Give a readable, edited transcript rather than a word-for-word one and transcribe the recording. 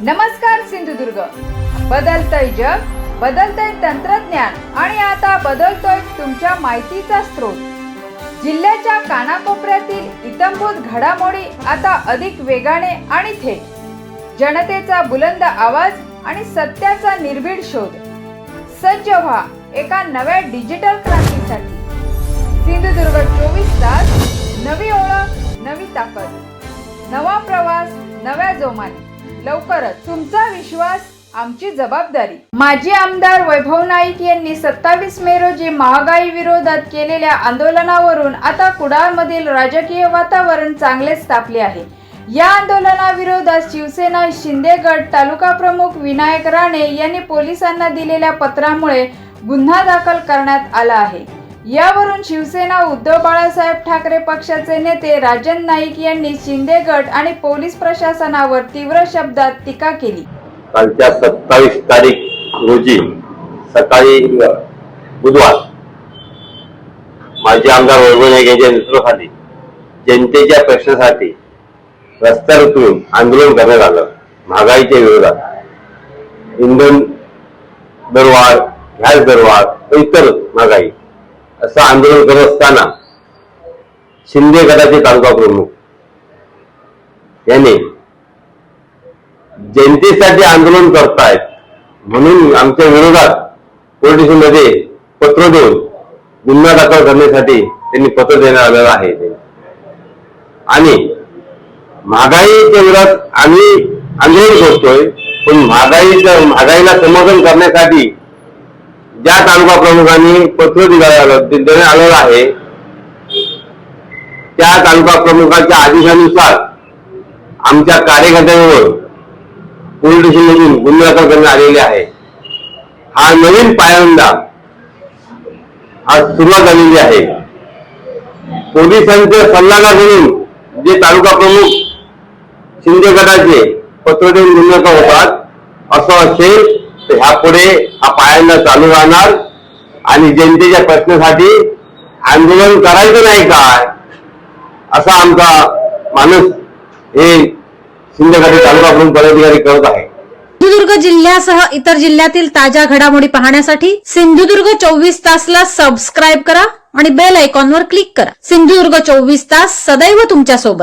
नमस्कार सिंधुदुर्ग. बदलतय जग, बदलतय तंत्रज्ञान आणि आता बदलतोय तुमच्या माहितीचा स्रोत. जिल्ह्याच्या कानाकोपऱ्यातील इत्थंभूत घडामोडी आता अधिक वेगाने आणि थेट. जनतेचा बुलंद आवाज आणि सत्याचा निर्भीड शोध. सज्ज व्हा एका नव्या डिजिटल क्रांतीसाठी. सिंधुदुर्ग 24 तास. नवी ओळख, नवी ताकद, नवा प्रवास, नव्या जोमाने. लवकरच. तुमचा विश्वास आमची जबाबदारी. माजी आमदार वैभव नाईक यांनी 27 मे रोजी महागाई विरोधात केलेल्या आंदोलनावरून आता कुडाळमधील राजकीय वातावरण चांगलेच तापले आहे. या आंदोलनाविरोधात शिवसेना शिंदे गट तालुका प्रमुख विनायक राणे यांनी पोलिसांना दिलेल्या पत्रामुळे गुन्हा दाखल करण्यात आला आहे. यावरून शिवसेना उद्धव बाळासाहेब ठाकरे पक्षाचे नेते राजन नाईक यांनी शिंदे गट आणि पोलीस प्रशासनावर तीव्र शब्दात टीका केली. कालच्या 27 तारीख रोजी सकाळी बुधवार माजी आमदार वैभव नाईक यांच्या नेतृत्वाखाली जनतेच्या प्रश्नासाठी रस्त्यावर उतरून आंदोलन करण्यात आलं. महागाईच्या विरोधात इंधन दरवाढ, गॅस दरवाढ, इतर महागाई असं आंदोलन करत असताना शिंदे गटाचे तालुका प्रमुख यांनी जनतेसाठी आंदोलन करतायत म्हणून आमच्या विरोधात पोलीस स्टेशनमध्ये पत्र देऊन गुन्हा दाखल करण्यासाठी त्यांनी पत्र देण्यात आलेलं आहे. आणि महागाईच्या विरोधात आम्ही आंदोलन करतोय, पण महागाईला समर्थन करण्यासाठी ज्या तालुका प्रमुखांनी पत्र देण्यात आलेलं आहे त्या तालुका प्रमुखांच्या आदेशानुसार आमच्या कार्यकर्त्यांवर पोलीस स्टेशनमधून गुन्हे दाखल करण्यात आलेले आहे. हा नवीन पायंडा आज सुरुवात झालेली आहे. पोलिसांचे सल्लागार म्हणून जे तालुका प्रमुख शिंदे गटाचे पत्र देऊन गुन्हे दाखल होतात असं असेल तर ह्यापुढे हा पायंडा चालू राहणार आणि जनतेच्या प्रश्नासाठी आंदोलन करायचं नाही काय असा आमचा माणूस हे शिंदे गटाचे तालुका प्रमुख पदाधिकारी करत आहे. सिंधुदुर्ग जिल्ह्यासह इतर जिल्ह्यातील ताज्या घडामोडी पाहण्यासाठी सिंधुदुर्ग 24 तासला सबस्क्राईब करा आणि बेल आयकॉनवर क्लिक करा. सिंधुदुर्ग 24 तास सदैव तुमच्या सोबत.